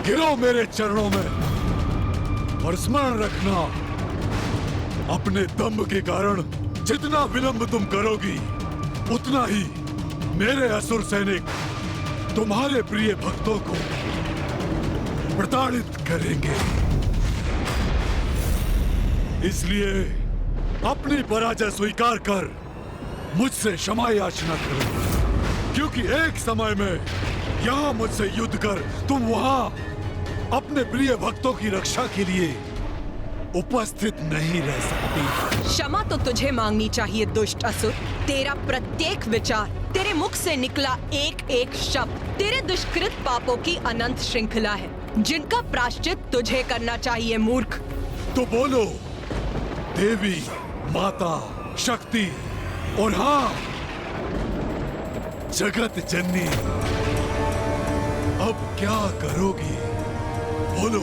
गिरो मेरे चरणों में और स्मरण रखना, अपने दम के कारण जितना विलंब तुम करोगी उतना ही मेरे असुर सैनिक तुम्हारे प्रिय भक्तों को प्रताड़ित करेंगे। इसलिए अपनी पराजय स्वीकार कर मुझसे क्षमा याचना करो, क्योंकि एक समय में यहाँ मुझसे युद्ध कर तुम वहाँ अपने प्रिय भक्तों की रक्षा के लिए उपस्थित नहीं रह सकती। क्षमा तो तुझे मांगनी चाहिए दुष्ट असुर। तेरा प्रत्येक विचार, तेरे मुख से निकला एक एक शब्द तेरे दुष्कृत पापों की अनंत श्रृंखला है, जिनका प्रायश्चित तुझे करना चाहिए मूर्ख। तो बोलो देवी, माता, शक्ति और हाँ जगत जननी, अब क्या करोगी? बोलो।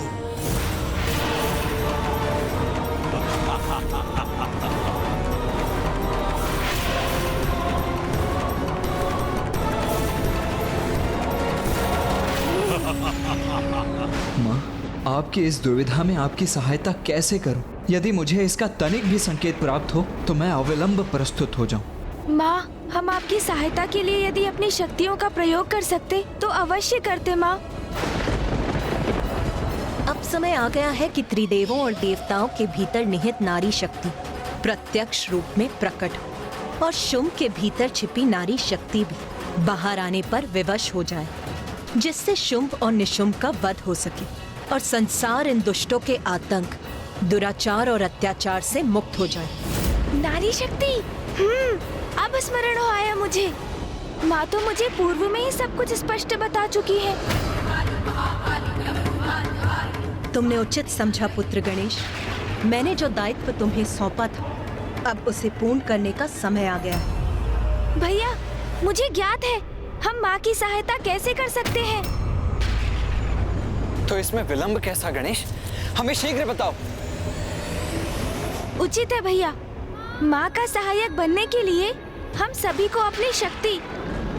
माँ, आपकी इस दुविधा में आपकी सहायता कैसे करूं? यदि मुझे इसका तनिक भी संकेत प्राप्त हो तो मैं अविलंब प्रस्तुत हो जाऊं। माँ, हम आपकी सहायता के लिए यदि अपनी शक्तियों का प्रयोग कर सकते तो अवश्य करते माँ। अब समय आ गया है कि त्रिदेवों और देवताओं के भीतर निहित नारी शक्ति प्रत्यक्ष रूप में प्रकट हो और शुंभ के भीतर छिपी नारी शक्ति भी बाहर आने पर विवश हो जाए, जिससे शुंभ और निशुंभ का वध हो सके और संसार इन दुष्टों के आतंक, दुराचार और अत्याचार से मुक्त हो जाए। नारी शक्ति, अब स्मरण हो आया मुझे। माँ तो मुझे पूर्व में ही सब कुछ स्पष्ट बता चुकी है। तुमने उचित समझा पुत्र गणेश। मैंने जो दायित्व तुम्हें सौंपा था, अब उसे पूर्ण करने का समय आ गया है। भैया, मुझे ज्ञात है हम माँ की सहायता कैसे कर सकते हैं। तो इसमें विलंब कैसा गणेश? हमें शीघ्र बताओ। उचित है भैया। माँ का सहायक बनने के लिए हम सभी को अपनी शक्ति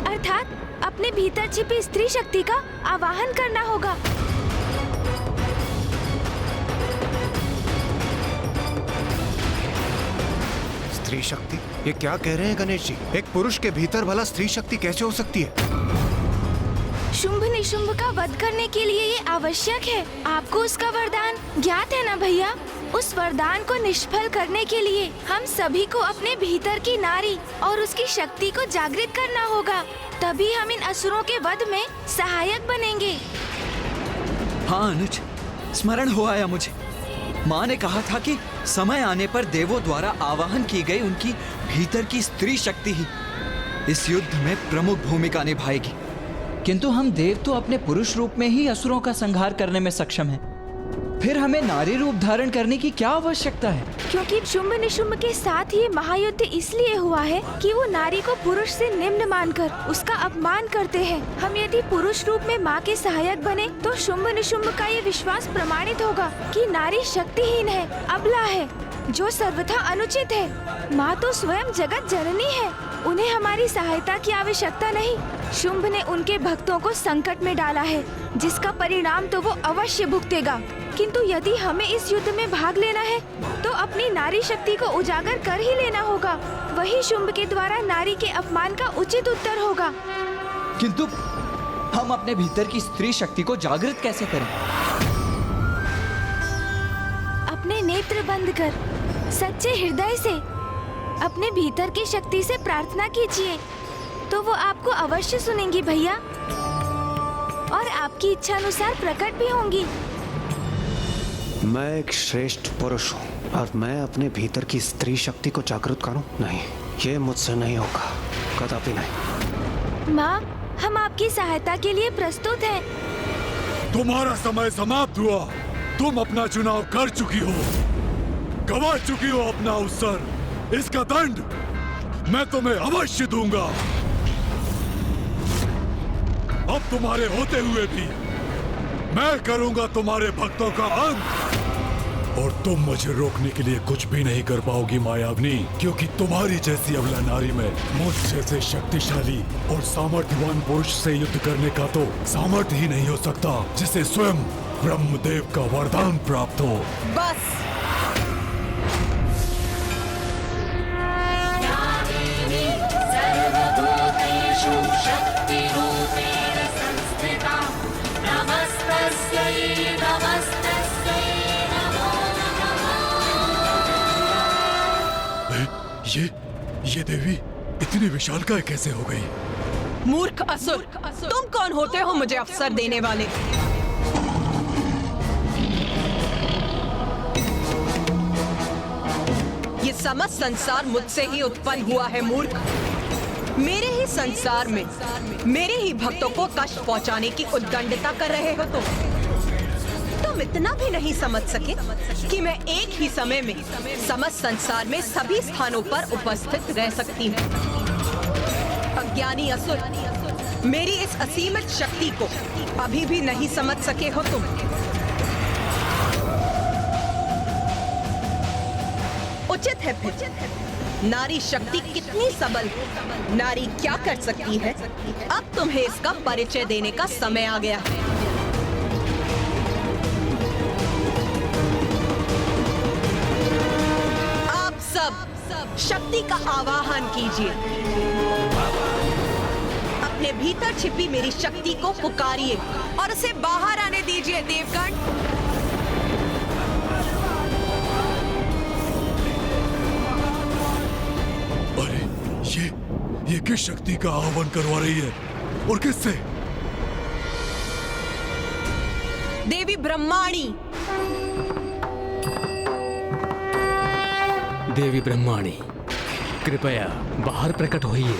अर्थात अपने भीतर छिपी स्त्री शक्ति का आवाहन करना होगा। स्त्री शक्ति? ये क्या कह रहे हैं गणेश जी? एक पुरुष के भीतर भला स्त्री शक्ति कैसे हो सकती है? शुंभ निशुंभ का वध करने के लिए ये आवश्यक है। आपको उसका वरदान ज्ञात है ना भैया? उस वरदान को निष्फल करने के लिए हम सभी को अपने भीतर की नारी और उसकी शक्ति को जागृत करना होगा, तभी हम इन असुरों के वध में सहायक बनेंगे। हाँ अनुज, स्मरण हो आया मुझे। माँ ने कहा था कि समय आने पर देवों द्वारा आवाहन की गई उनकी भीतर की स्त्री शक्ति ही इस युद्ध में प्रमुख भूमिका निभाएगी। किंतु हम देव तो अपने पुरुष रूप में ही असुरों का संहार करने में सक्षम हैं। फिर हमें नारी रूप धारण करने की क्या आवश्यकता है? क्योंकि शुंभ निशुंभ के साथ ये महायुद्ध इसलिए हुआ है कि वो नारी को पुरुष से निम्न मानकर उसका अपमान करते हैं। हम यदि पुरुष रूप में माँ के सहायक बने तो शुंभ निशुंभ का ये विश्वास प्रमाणित होगा कि नारी शक्तिहीन है, अबला है, जो सर्वथा अनुचित है। माँ तो स्वयं जगत जननी है, उन्हें हमारी सहायता की आवश्यकता नहीं। शुंभ ने उनके भक्तों को संकट में डाला है, जिसका परिणाम तो वो अवश्य भुगतेगा। किंतु यदि हमें इस युद्ध में भाग लेना है तो अपनी नारी शक्ति को उजागर कर ही लेना होगा। वही शुंभ के द्वारा नारी के अपमान का उचित उत्तर होगा। किंतु हम अपने भीतर की स्त्री शक्ति को जागृत कैसे करें? अपने नेत्र बंद कर सच्चे हृदय से अपने भीतर की शक्ति से प्रार्थना कीजिए, तो वो आपको अवश्य सुनेंगी भैया, और आपकी इच्छा अनुसार प्रकट भी होंगी। मैं एक श्रेष्ठ पुरुष हूँ और मैं अपने भीतर की स्त्री शक्ति को जागृत करूँ? नहीं, ये मुझसे नहीं होगा, कदापि नहीं। माँ, हम आपकी सहायता के लिए प्रस्तुत हैं। तुम्हारा समय समाप्त हुआ। तुम अपना चुनाव कर चुकी हो, गवा चुकी हो अपना अवसर। इसका दंड मैं तुम्हें अवश्य दूंगा। अब तुम्हारे होते हुए भी मैं करूंगा तुम्हारे भक्तों का अंत। और तुम मुझे रोकने के लिए कुछ भी नहीं कर पाओगी मायावनी, क्योंकि तुम्हारी जैसी अबला नारी में मुझ जैसे शक्तिशाली और सामर्थ्यवान पुरुष से युद्ध करने का तो सामर्थ्य ही नहीं हो सकता जिसे स्वयं ब्रह्मदेव का वरदान प्राप्त हो। बस ये देवी इतनी विशालकाय कैसे हो गई? मूर्ख असुर, तुम कौन होते हो मुझे अवसर देने वाले? ये समस्त संसार मुझसे ही उत्पन्न हुआ है मूर्ख। मेरे ही संसार में मेरे ही भक्तों को कष्ट पहुंचाने की उद्दंडता कर रहे हो तुम इतना भी नहीं समझ सके कि मैं एक ही समय में समस्त संसार में सभी स्थानों पर उपस्थित रह सकती हूँ। अज्ञानी असुर, मेरी इस असीमित शक्ति को अभी भी नहीं समझ सके हो तुम। उचित है फिर, नारी शक्ति कितनी सबल है, नारी क्या कर सकती है, अब तुम्हें इसका परिचय देने का समय आ गया है। आप सब शक्ति का आवाहन कीजिए, अपने भीतर छिपी मेरी शक्ति को पुकारिए और उसे बाहर आने दीजिए देवगण। ये किस शक्ति का आह्वान करवा रही है और किससे? देवी ब्रह्माणी। देवी ब्रह्माणी, कृपया बाहर प्रकट होइए।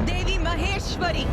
देवी महेश्वरी,